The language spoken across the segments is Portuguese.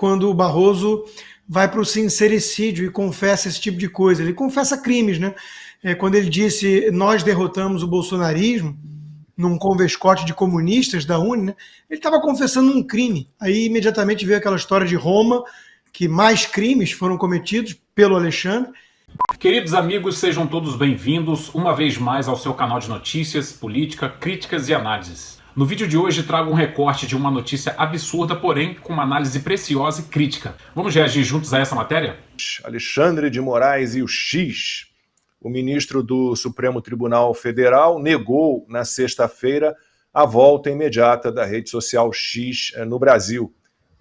quando o Barroso vai para o sincericídio e confessa esse tipo de coisa. Ele confessa crimes, né? Quando ele disse nós derrotamos o bolsonarismo num convescote de comunistas da UNE, né? Ele estava confessando um crime. Aí imediatamente veio aquela história de Roma, que mais crimes foram cometidos pelo Alexandre. Queridos amigos, sejam todos bem-vindos uma vez mais ao seu canal de notícias, política, críticas e análises. No vídeo de hoje trago um recorte de uma notícia absurda, porém com uma análise preciosa e crítica. Vamos reagir juntos a essa matéria? Alexandre de Moraes e o X, o ministro do Supremo Tribunal Federal, negou na sexta-feira a volta imediata da rede social X no Brasil.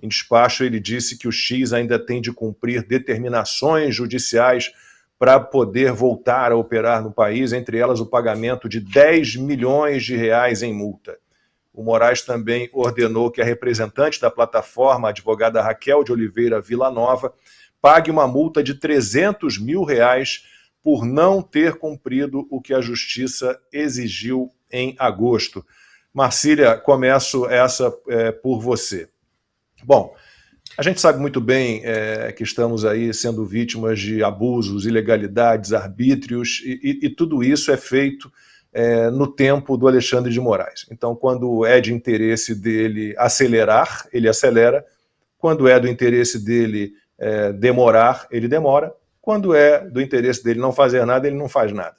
Em despacho, ele disse que o X ainda tem de cumprir determinações judiciais para poder voltar a operar no país, entre elas o pagamento de 10 milhões de reais em multa. O Moraes também ordenou que a representante da plataforma, a advogada Raquel de Oliveira Villanova, pague uma multa de 300 mil reais por não ter cumprido o que a Justiça exigiu em agosto. Marcília, começo essa por você. Bom, a gente sabe muito bem que estamos aí sendo vítimas de abusos, ilegalidades, arbítrios, e tudo isso é feito no tempo do Alexandre de Moraes. Então, quando é de interesse dele acelerar, ele acelera. Quando é do interesse dele demorar, ele demora. Quando é do interesse dele não fazer nada, ele não faz nada.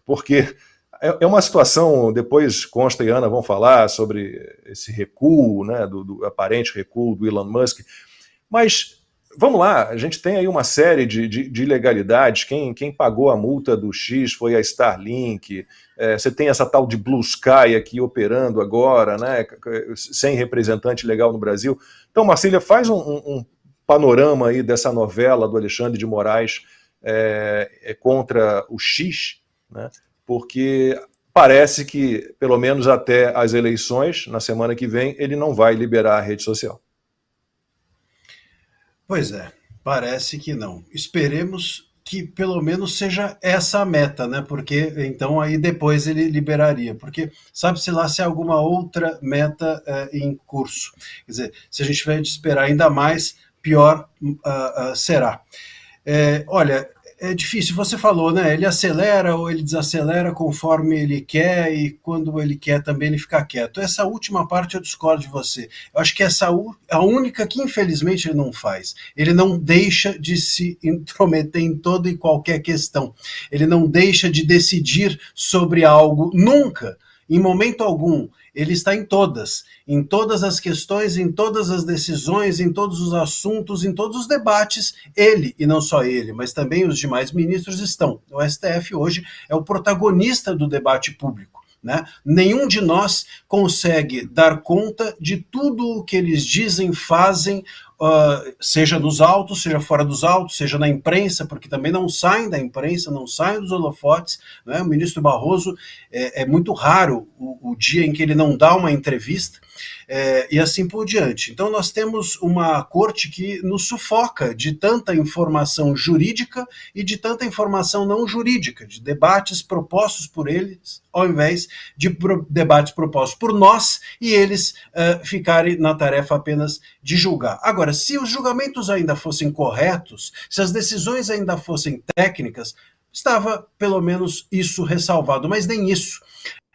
Porque é uma situação, depois Consta e Ana vão falar sobre esse recuo, né, do aparente recuo do Elon Musk, mas vamos lá, a gente tem aí uma série de ilegalidades. Quem pagou a multa do X foi a Starlink, você tem essa tal de Blue Sky aqui operando agora, né, sem representante legal no Brasil. Então, Marcília, faz um panorama aí dessa novela do Alexandre de Moraes contra o X, né, porque parece que, pelo menos até as eleições, na semana que vem, ele não vai liberar a rede social. Pois é, parece que não. Esperemos que pelo menos seja essa a meta, né? Porque então aí depois ele liberaria, porque sabe-se lá se há alguma outra meta em curso. Quer dizer, se a gente tiver de esperar ainda mais, pior será. Olha, é difícil, você falou, né? Ele acelera ou ele desacelera conforme ele quer, e quando ele quer também ele fica quieto. Essa última parte eu discordo de você. Eu acho que essa a única que infelizmente ele não faz. Ele não deixa de se intrometer em toda e qualquer questão. Ele não deixa de decidir sobre algo nunca, em momento algum. Ele está em todas as questões, em todas as decisões, em todos os assuntos, em todos os debates. Ele, e não só ele, mas também os demais ministros estão. O STF hoje é o protagonista do debate público, né? Nenhum de nós consegue dar conta de tudo o que eles dizem, fazem, seja nos autos, seja fora dos autos, seja na imprensa, porque também não saem da imprensa, não saem dos holofotes, né? O ministro Barroso, é muito raro o dia em que ele não dá uma entrevista, e assim por diante. Então nós temos uma corte que nos sufoca de tanta informação jurídica e de tanta informação não jurídica, de debates propostos por eles, ao invés de debates propostos por nós, e eles ficarem na tarefa apenas de julgar. Agora, se os julgamentos ainda fossem corretos, se as decisões ainda fossem técnicas, estava pelo menos isso ressalvado, mas nem isso.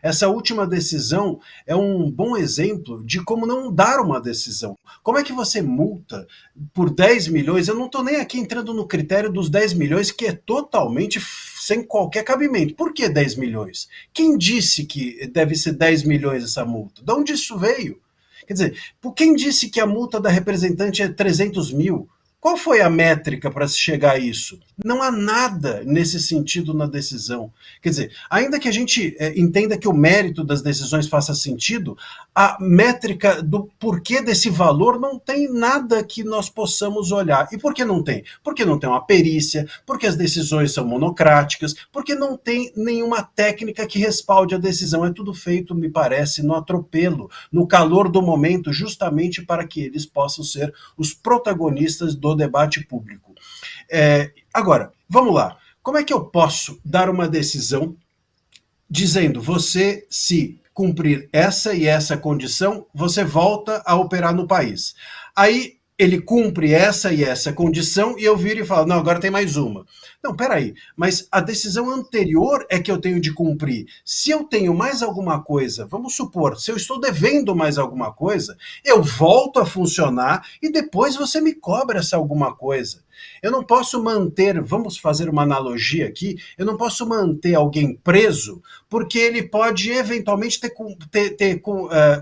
Essa última decisão é um bom exemplo de como não dar uma decisão. Como é que você multa por 10 milhões? Eu não estou nem aqui entrando no critério dos 10 milhões, que é totalmente sem qualquer cabimento. Por que 10 milhões? Quem disse que deve ser 10 milhões essa multa? De onde isso veio? Quer dizer, por quem disse que a multa da representante é 300 mil? Qual foi a métrica para se chegar a isso? Não há nada nesse sentido na decisão. Quer dizer, ainda que a gente entenda que o mérito das decisões faça sentido, a métrica do porquê desse valor não tem nada que nós possamos olhar. E por que não tem? Porque não tem uma perícia, porque as decisões são monocráticas, porque não tem nenhuma técnica que respalde a decisão. É tudo feito, me parece, no atropelo, no calor do momento, justamente para que eles possam ser os protagonistas do debate público. Agora, vamos lá. Como é que eu posso dar uma decisão dizendo, você se cumprir essa e essa condição, você volta a operar no país. Aí ele cumpre essa e essa condição e eu viro e falo, não, agora tem mais uma. Não, peraí, mas a decisão anterior é que eu tenho de cumprir. Se eu tenho mais alguma coisa, vamos supor, se eu estou devendo mais alguma coisa, eu volto a funcionar e depois você me cobra essa alguma coisa. Eu não posso manter, vamos fazer uma analogia aqui, eu não posso manter alguém preso porque ele pode eventualmente ter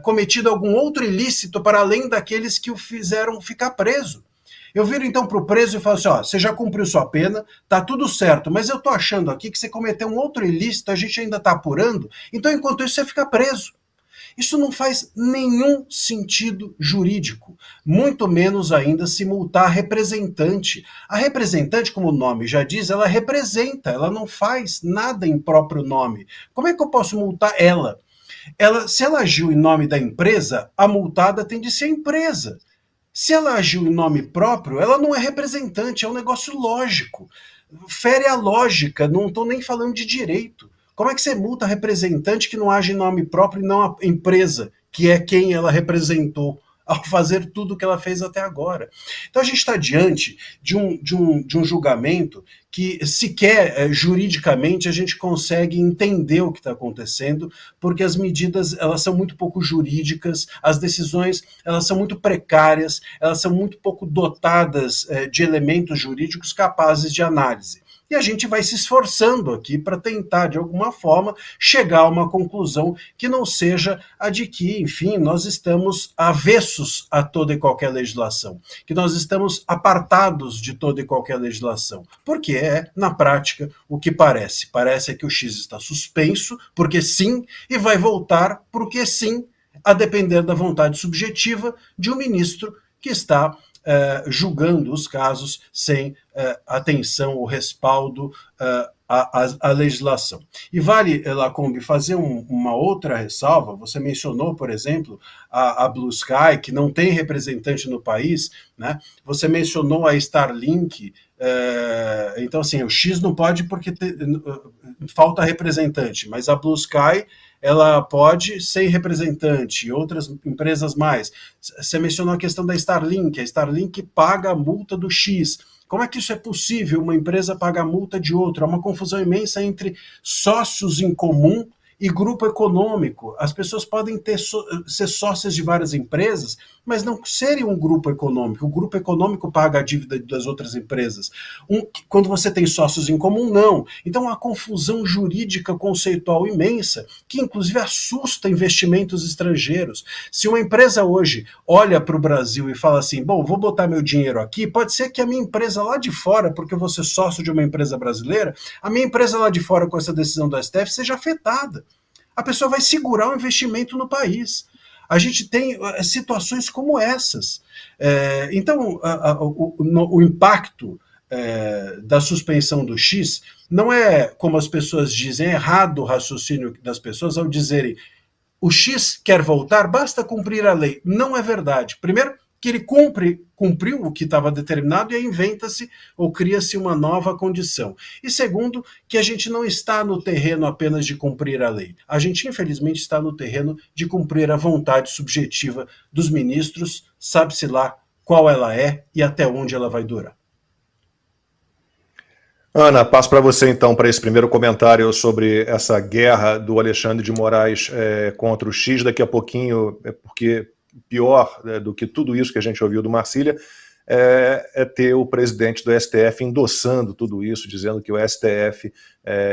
cometido algum outro ilícito para além daqueles que o fizeram ficar preso. Eu viro então para o preso e falo assim, ó, você já cumpriu sua pena, tá tudo certo, mas eu tô achando aqui que você cometeu um outro ilícito, a gente ainda está apurando, então enquanto isso você fica preso. Isso não faz nenhum sentido jurídico, muito menos ainda se multar a representante. A representante, como o nome já diz, ela representa, ela não faz nada em próprio nome. Como é que eu posso multar ela? Se ela agiu em nome da empresa, a multada tem de ser a empresa. Se ela agiu em nome próprio, ela não é representante, é um negócio lógico. Fere a lógica, não estou nem falando de direito. Como é que você multa representante que não age em nome próprio e não a empresa, que é quem ela representou, ao fazer tudo o que ela fez até agora? Então a gente está diante de um julgamento que sequer juridicamente a gente consegue entender o que está acontecendo, porque as medidas elas são muito pouco jurídicas, as decisões elas são muito precárias, elas são muito pouco dotadas de elementos jurídicos capazes de análise. E a gente vai se esforçando aqui para tentar, de alguma forma, chegar a uma conclusão que não seja a de que, enfim, nós estamos avessos a toda e qualquer legislação, que nós estamos apartados de toda e qualquer legislação, porque é, na prática, o que parece. Parece que o X está suspenso, porque sim, e vai voltar porque sim, a depender da vontade subjetiva de um ministro que está julgando os casos sem atenção ou respaldo à legislação. E vale, Lacombe, fazer uma outra ressalva. Você mencionou, por exemplo, a Blue Sky, que não tem representante no país, né? Você mencionou a Starlink. Então, assim, o X não pode porque falta representante, mas a Blue Sky ela pode ser representante, e outras empresas mais. Você mencionou a questão da Starlink. A Starlink paga a multa do X. Como é que isso é possível, uma empresa pagar a multa de outra? Há uma confusão imensa entre sócios em comum e grupo econômico. As pessoas podem ser sócias de várias empresas, mas não serem um grupo econômico. O grupo econômico paga a dívida das outras empresas. Quando você tem sócios em comum, não. Então, há uma confusão jurídica conceitual imensa, que inclusive assusta investimentos estrangeiros. Se uma empresa hoje olha para o Brasil e fala assim, bom, vou botar meu dinheiro aqui, pode ser que a minha empresa lá de fora, porque eu vou ser sócio de uma empresa brasileira, a minha empresa lá de fora com essa decisão do STF seja afetada. A pessoa vai segurar o investimento no país. A gente tem situações como essas. Então, o impacto da suspensão do X não é, como as pessoas dizem, é errado o raciocínio das pessoas ao dizerem o X quer voltar, basta cumprir a lei. Não é verdade. Primeiro, que ele cumpriu o que estava determinado e aí inventa-se ou cria-se uma nova condição. E segundo, que a gente não está no terreno apenas de cumprir a lei. A gente, infelizmente, está no terreno de cumprir a vontade subjetiva dos ministros, sabe-se lá qual ela é e até onde ela vai durar. Ana, passo para você então para esse primeiro comentário sobre essa guerra do Alexandre de Moraes contra o X. Daqui a pouquinho, porque pior do que tudo isso que a gente ouviu do Marcília é ter o presidente do STF endossando tudo isso, dizendo que o STF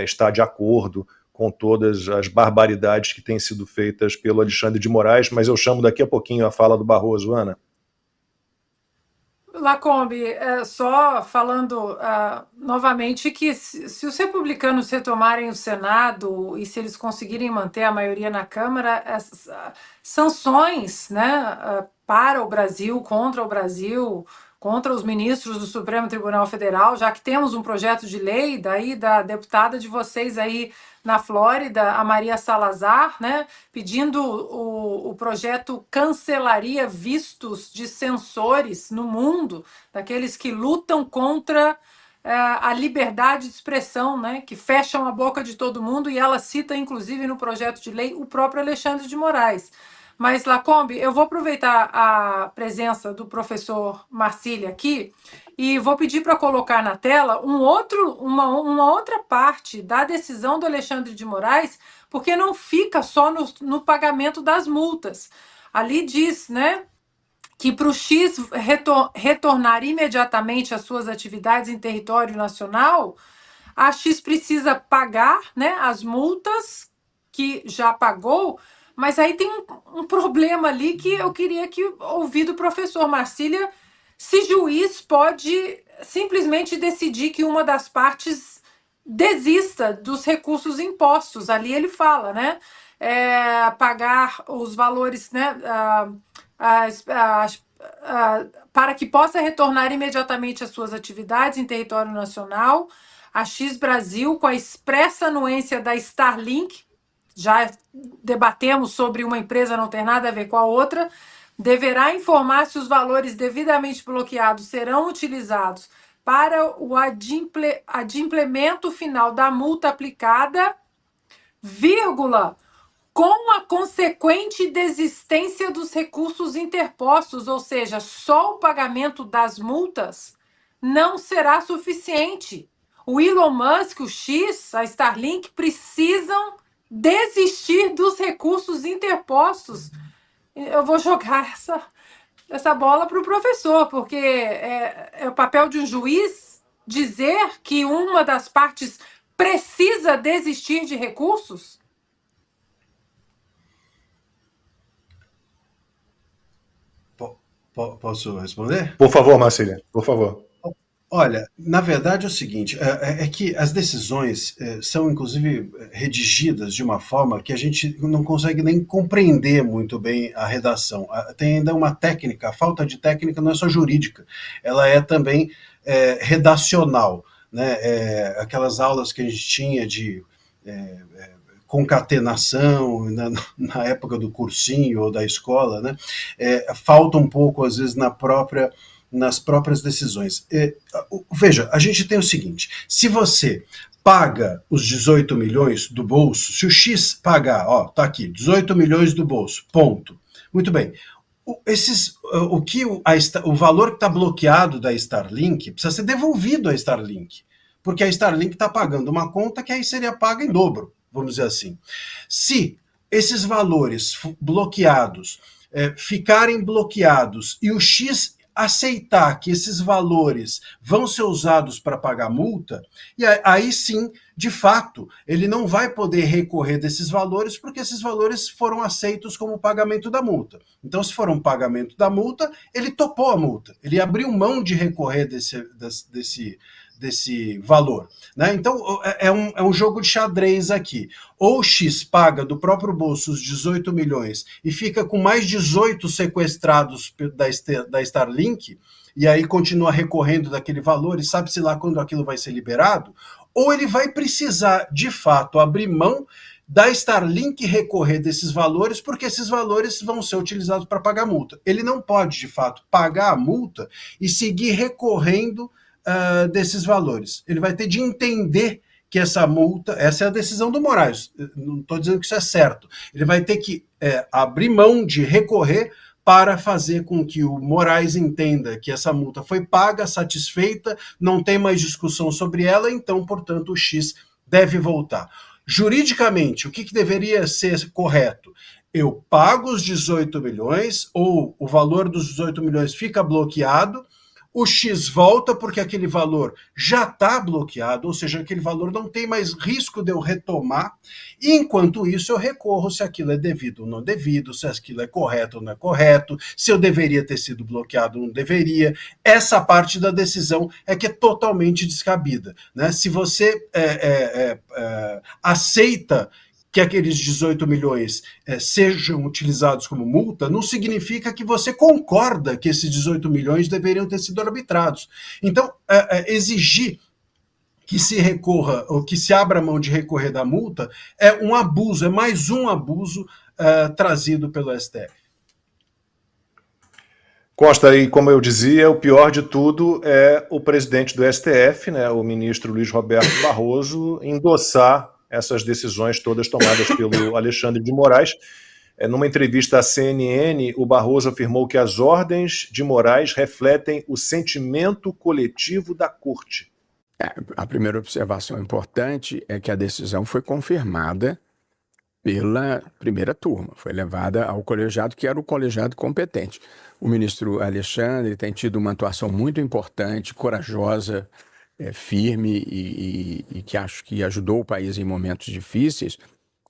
está de acordo com todas as barbaridades que têm sido feitas pelo Alexandre de Moraes, mas eu chamo daqui a pouquinho a fala do Barroso. Ana. Lacombe, só falando novamente que se os republicanos retomarem o Senado e se eles conseguirem manter a maioria na Câmara, essas sanções, né, para o Brasil, contra os ministros do Supremo Tribunal Federal, já que temos um projeto de lei daí da deputada de vocês aí na Flórida, a Maria Salazar, né, pedindo o projeto cancelaria vistos de censores no mundo, daqueles que lutam contra a liberdade de expressão, né, que fecham a boca de todo mundo, e ela cita, inclusive, no projeto de lei, o próprio Alexandre de Moraes. Mas, Lacombe, eu vou aproveitar a presença do professor Marcílio aqui e vou pedir para colocar na tela uma outra parte da decisão do Alexandre de Moraes, porque não fica só no pagamento das multas. Ali diz, né, que para o X retornar imediatamente às suas atividades em território nacional, a X precisa pagar, né, as multas que já pagou, mas aí tem um problema ali que eu queria ouvir do professor Marcília, se juiz pode simplesmente decidir que uma das partes desista dos recursos impostos. Ali ele fala, né, pagar os valores, né, para que possa retornar imediatamente às suas atividades em território nacional, a X Brasil, com a expressa anuência da Starlink, já debatemos sobre uma empresa não ter nada a ver com a outra, deverá informar se os valores devidamente bloqueados serão utilizados para o adimplemento final da multa aplicada, vírgula, com a consequente desistência dos recursos interpostos, ou seja, só o pagamento das multas não será suficiente. O Elon Musk, o X, a Starlink precisam desistir dos recursos interpostos. Eu vou jogar essa bola para o professor, porque é o papel de um juiz dizer que uma das partes precisa desistir de recursos? Posso responder? Por favor, Marcília, por favor. Olha, na verdade é o seguinte, é que as decisões são, inclusive, redigidas de uma forma que a gente não consegue nem compreender muito bem a redação. Tem ainda uma técnica, a falta de técnica não é só jurídica, ela é também redacional, né? Aquelas aulas que a gente tinha de concatenação na época do cursinho ou da escola, né? Falta um pouco, às vezes, nas próprias decisões. Veja, a gente tem o seguinte, se você paga os 18 milhões do bolso, se o X pagar, tá aqui, 18 milhões do bolso, ponto. Muito bem. O valor que está bloqueado da Starlink precisa ser devolvido à Starlink, porque a Starlink está pagando uma conta que aí seria paga em dobro, vamos dizer assim. Se esses valores bloqueados ficarem bloqueados e o X aceitar que esses valores vão ser usados para pagar multa, e aí sim, de fato, ele não vai poder recorrer desses valores, porque esses valores foram aceitos como pagamento da multa. Então, se for um pagamento da multa, ele topou a multa, ele abriu mão de recorrer desse valor, né? Então é um jogo de xadrez aqui. Ou o X paga do próprio bolso os 18 milhões e fica com mais 18 sequestrados da Starlink, e aí continua recorrendo daquele valor e sabe-se lá quando aquilo vai ser liberado, ou ele vai precisar, de fato, abrir mão da Starlink recorrer desses valores, porque esses valores vão ser utilizados para pagar multa. Ele não pode, de fato, pagar a multa e seguir recorrendo desses valores. Ele vai ter de entender que essa multa, essa é a decisão do Moraes, não estou dizendo que isso é certo, ele vai ter que abrir mão de recorrer para fazer com que o Moraes entenda que essa multa foi paga, satisfeita, não tem mais discussão sobre ela, então, portanto, o X deve voltar. Juridicamente, o que deveria ser correto? Eu pago os 18 milhões, ou o valor dos 18 milhões fica bloqueado, o X volta porque aquele valor já está bloqueado, ou seja, aquele valor não tem mais risco de eu retomar, e enquanto isso eu recorro se aquilo é devido ou não devido, se aquilo é correto ou não é correto, se eu deveria ter sido bloqueado ou não deveria. Essa parte da decisão é que é totalmente descabida, né? Se você aceita que aqueles 18 milhões sejam utilizados como multa, não significa que você concorda que esses 18 milhões deveriam ter sido arbitrados. Então, exigir que se recorra, ou que se abra mão de recorrer da multa, é um abuso, é mais um abuso trazido pelo STF. Costa, aí, como eu dizia, o pior de tudo é o presidente do STF, né, o ministro Luiz Roberto Barroso, endossar essas decisões todas tomadas pelo Alexandre de Moraes. Numa entrevista à CNN, o Barroso afirmou que as ordens de Moraes refletem o sentimento coletivo da corte. A primeira observação importante é que a decisão foi confirmada pela primeira turma, foi levada ao colegiado, que era o colegiado competente. O ministro Alexandre tem tido uma atuação muito importante, corajosa, firme e que acho que ajudou o país em momentos difíceis,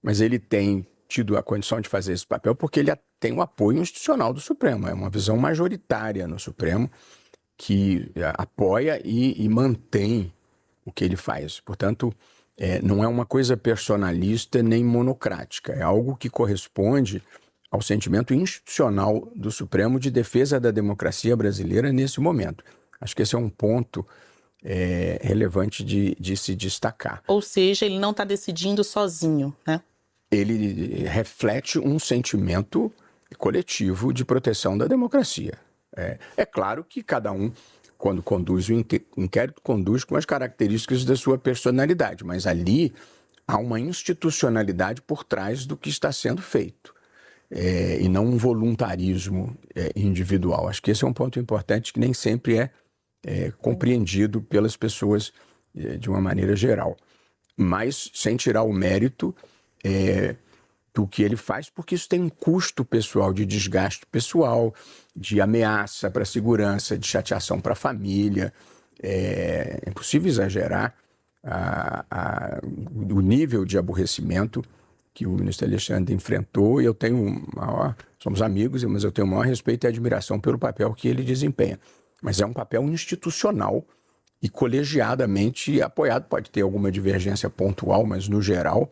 mas ele tem tido a condição de fazer esse papel porque ele tem o apoio institucional do Supremo, é uma visão majoritária no Supremo que apoia e mantém o que ele faz. Portanto, não é uma coisa personalista nem monocrática, é algo que corresponde ao sentimento institucional do Supremo de defesa da democracia brasileira nesse momento. Acho que esse é um ponto relevante de se destacar. Ou seja, ele não está decidindo sozinho, né? Ele reflete um sentimento coletivo de proteção da democracia. É claro que cada um, quando conduz o inquérito, conduz com as características da sua personalidade, mas ali há uma institucionalidade por trás do que está sendo feito, e não um voluntarismo individual. Acho que esse é um ponto importante que nem sempre é compreendido pelas pessoas de uma maneira geral, mas sem tirar o mérito do que ele faz, porque isso tem um custo pessoal, de desgaste pessoal, de ameaça para a segurança, de chateação para a família. É impossível exagerar o nível de aborrecimento que o ministro Alexandre enfrentou, e eu tenho somos amigos, mas eu tenho o maior respeito e admiração pelo papel que ele desempenha. Mas é um papel institucional e colegiadamente apoiado. Pode ter alguma divergência pontual, mas no geral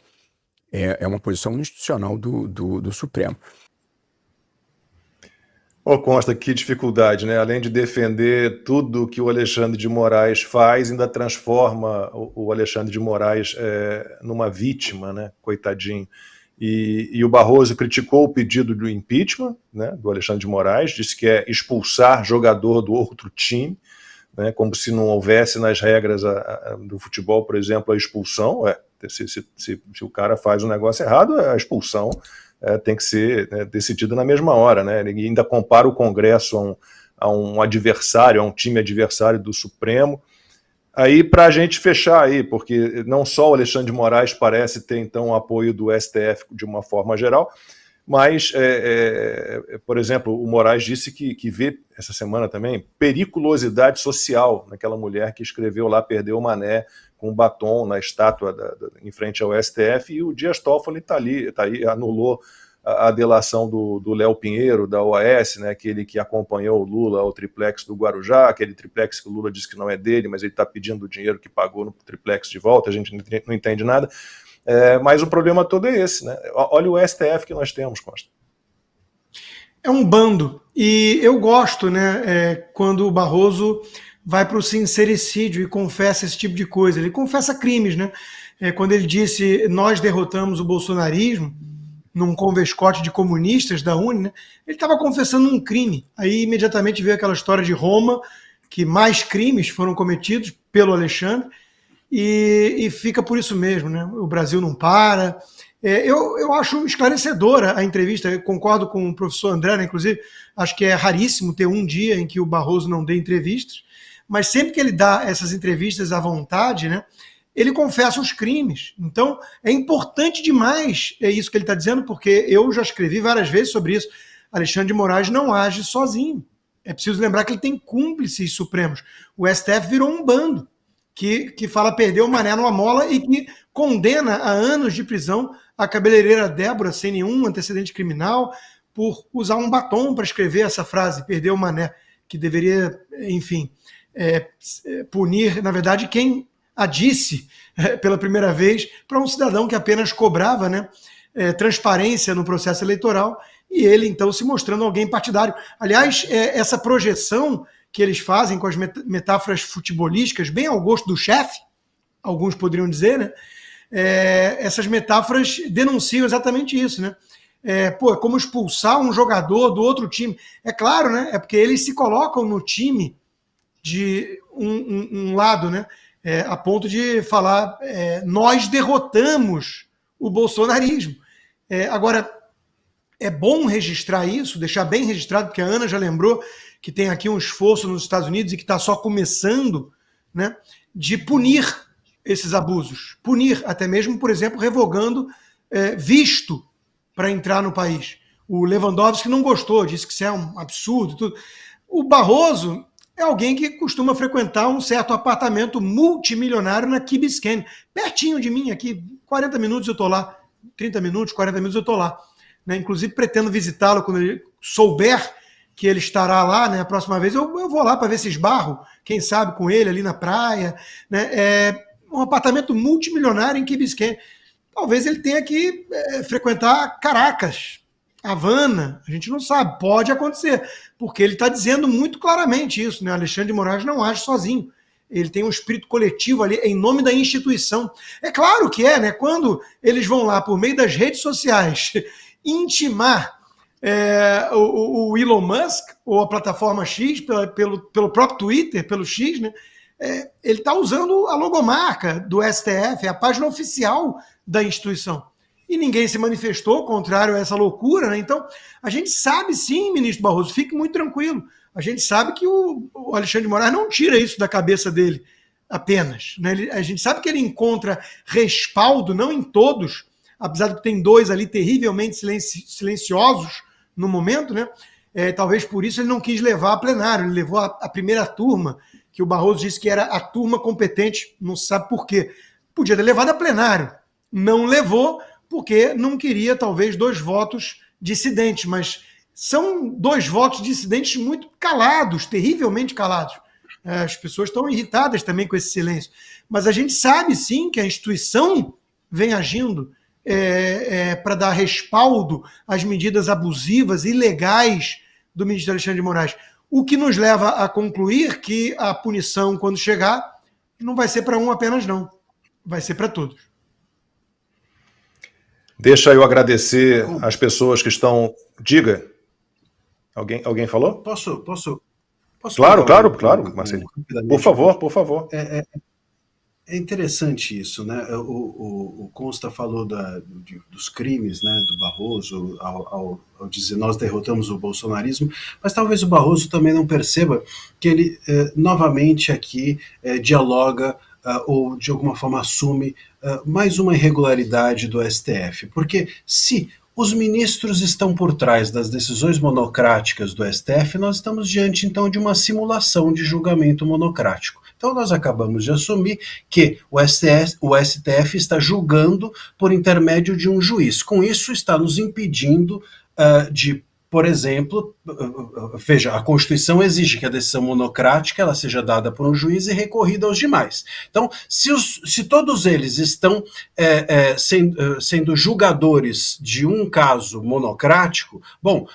é uma posição institucional do Supremo. Consta, que dificuldade, né? Além de defender tudo que o Alexandre de Moraes faz, ainda transforma o Alexandre de Moraes numa vítima, né? Coitadinho. E o Barroso criticou o pedido do impeachment, né, do Alexandre de Moraes, disse que é expulsar jogador do outro time, né, como se não houvesse nas regras do futebol, por exemplo, a expulsão. Se o cara faz um negócio errado, a expulsão tem que ser decidida na mesma hora, né? Ele ainda compara o Congresso a um adversário, a um time adversário do Supremo. Aí, para a gente fechar aí, porque não só o Alexandre de Moraes parece ter, então, o apoio do STF de uma forma geral, mas, por exemplo, o Moraes disse que vê, essa semana também, periculosidade social naquela mulher que escreveu lá, perdeu o mané com um batom na estátua em frente ao STF, e o Dias Toffoli tá aí, anulou a delação do Léo Pinheiro, da OAS, né, aquele que acompanhou o Lula ao triplex do Guarujá, aquele triplex que o Lula disse que não é dele, mas ele está pedindo o dinheiro que pagou no triplex de volta, a gente não entende nada. Mas o problema todo é esse, né? Olha o STF que nós temos, Costa. É um bando. E eu gosto, né, quando o Barroso vai para o sincericídio e confessa esse tipo de coisa. Ele confessa crimes, né? Quando ele disse nós derrotamos o bolsonarismo num convescote de comunistas da UNE, né, ele estava confessando um crime. Aí imediatamente veio aquela história de Roma, que mais crimes foram cometidos pelo Alexandre, e fica por isso mesmo, né? O Brasil não para. Eu acho esclarecedora a entrevista, eu concordo com o professor André, né? Inclusive, acho que é raríssimo ter um dia em que o Barroso não dê entrevistas, mas sempre que ele dá essas entrevistas à vontade, né, ele confessa os crimes. Então, é importante demais isso que ele está dizendo, porque eu já escrevi várias vezes sobre isso. Alexandre de Moraes não age sozinho. É preciso lembrar que ele tem cúmplices supremos. O STF virou um bando que fala perdeu o mané numa mola e que condena a anos de prisão a cabeleireira Débora, sem nenhum antecedente criminal, por usar um batom para escrever essa frase, perdeu o mané, que deveria, enfim, punir, na verdade, quem a disse pela primeira vez para um cidadão que apenas cobrava, né, transparência no processo eleitoral, e ele, então, se mostrando alguém partidário. Aliás, essa projeção que eles fazem com as metáforas futebolísticas, bem ao gosto do chefe, alguns poderiam dizer, né? Essas metáforas denunciam exatamente isso, né? Pô, é como expulsar um jogador do outro time. É claro, né? É porque eles se colocam no time de um lado, né? A ponto de falar, nós derrotamos o bolsonarismo. Agora, é bom registrar isso, deixar bem registrado, porque a Ana já lembrou que tem aqui um esforço nos Estados Unidos e que está só começando, né, de punir esses abusos. Punir, até mesmo, por exemplo, revogando visto para entrar no país. O Lewandowski não gostou, disse que isso é um absurdo. Tudo. O Barroso é alguém que costuma frequentar um certo apartamento multimilionário na Key Biscayne, pertinho de mim aqui, 40 minutos eu estou lá, 30 minutos, 40 minutos eu estou lá. Né? Inclusive pretendo visitá-lo quando ele souber que ele estará lá, né? A próxima vez eu vou lá para ver se esbarro, quem sabe com ele ali na praia. Né? Um apartamento multimilionário em Key Biscayne. Talvez ele tenha que frequentar Caracas, Havana, a gente não sabe, pode acontecer, porque ele está dizendo muito claramente isso, né? Alexandre de Moraes não age sozinho, ele tem um espírito coletivo ali em nome da instituição. É claro que né? Quando eles vão lá por meio das redes sociais intimar o Elon Musk ou a plataforma X pelo próprio Twitter, pelo X, né? Ele está usando a logomarca do STF, a página oficial da instituição. E ninguém se manifestou contrário a essa loucura, né? Então, a gente sabe sim, ministro Barroso, fique muito tranquilo. A gente sabe que o Alexandre de Moraes não tira isso da cabeça dele apenas. Né? A gente sabe que ele encontra respaldo, não em todos, apesar de que tem dois ali terrivelmente silenciosos no momento, né? Talvez por isso ele não quis levar a plenário, ele levou a primeira turma, que o Barroso disse que era a turma competente, não se sabe por quê. Podia ter levado a plenário. Não levou, porque não queria, talvez, 2 votos dissidentes, mas são 2 votos dissidentes muito calados, terrivelmente calados. As pessoas estão irritadas também com esse silêncio. Mas a gente sabe, sim, que a instituição vem agindo para dar respaldo às medidas abusivas, ilegais do ministro Alexandre de Moraes. O que nos leva a concluir que a punição, quando chegar, não vai ser para um apenas, não. Vai ser para todos. Deixa eu agradecer as pessoas que estão... Diga. Alguém falou? Posso Claro, Marcelo. Por favor. É interessante isso, né? O Consta falou dos crimes, né, do Barroso ao dizer nós derrotamos o bolsonarismo, mas talvez o Barroso também não perceba que ele novamente aqui dialoga ou de alguma forma assume mais uma irregularidade do STF, porque se os ministros estão por trás das decisões monocráticas do STF, nós estamos diante então de uma simulação de julgamento monocrático. Então nós acabamos de assumir que o STF está julgando por intermédio de um juiz. Com isso está nos impedindo de, por exemplo, veja, a Constituição exige que a decisão monocrática ela seja dada por um juiz e recorrida aos demais. Então, se todos eles estão sendo julgadores de um caso monocrático, bom,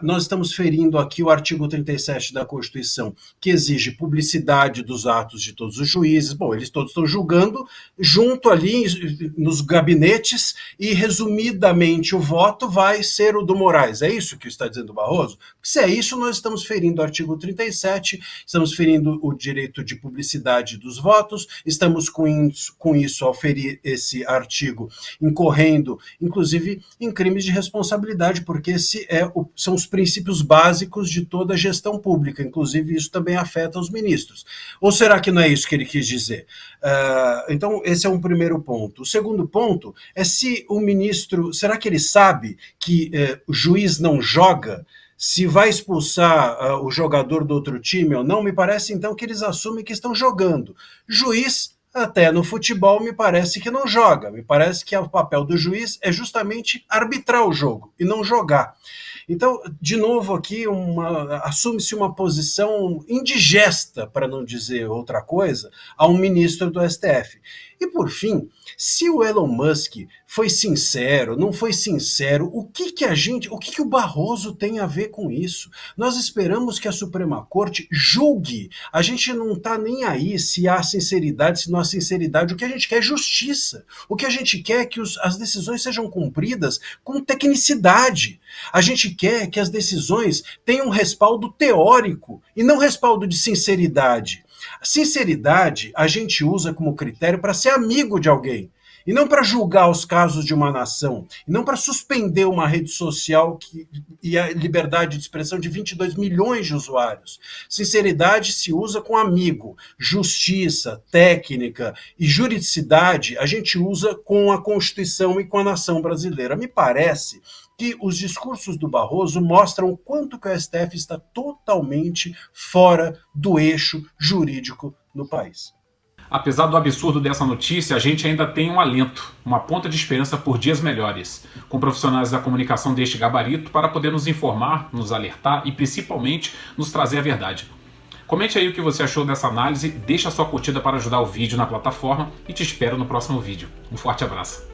nós estamos ferindo aqui o artigo 37 da Constituição, que exige publicidade dos atos de todos os juízes. Bom, eles todos estão julgando junto ali nos gabinetes e, resumidamente, o voto vai ser o do Moraes. É isso que está dizendo o Barroso? Se é isso, nós estamos ferindo o artigo 37, estamos ferindo o direito de publicidade dos votos, estamos com isso ao ferir esse artigo, incorrendo, inclusive, em crimes de responsabilidade, porque são os princípios básicos de toda a gestão pública, inclusive isso também afeta os ministros. Ou será que não é isso que ele quis dizer? Então, esse é um primeiro ponto. O segundo ponto é se o ministro, será que ele sabe que o juiz não joga? Se vai expulsar o jogador do outro time ou não, me parece então que eles assumem que estão jogando. Juiz, até no futebol, me parece que não joga. Me parece que o papel do juiz é justamente arbitrar o jogo e não jogar. Então, de novo aqui, assume-se uma posição indigesta, para não dizer outra coisa, a um ministro do STF. E por fim, se o Elon Musk foi sincero, não foi sincero, o que o Barroso tem a ver com isso? Nós esperamos que a Suprema Corte julgue. A gente não está nem aí se há sinceridade, se não há sinceridade. O que a gente quer é justiça. O que a gente quer é que as decisões sejam cumpridas com tecnicidade. A gente quer que as decisões tenham um respaldo teórico e não respaldo de sinceridade. A sinceridade a gente usa como critério para ser amigo de alguém, e não para julgar os casos de uma nação, e não para suspender uma rede social e a liberdade de expressão de 22 milhões de usuários. Sinceridade se usa com amigo, justiça, técnica e juridicidade a gente usa com a Constituição e com a nação brasileira. Me parece que os discursos do Barroso mostram o quanto que o STF está totalmente fora do eixo jurídico no país. Apesar do absurdo dessa notícia, a gente ainda tem um alento, uma ponta de esperança por dias melhores, com profissionais da comunicação deste gabarito para poder nos informar, nos alertar e principalmente nos trazer a verdade. Comente aí o que você achou dessa análise, deixa a sua curtida para ajudar o vídeo na plataforma e te espero no próximo vídeo. Um forte abraço.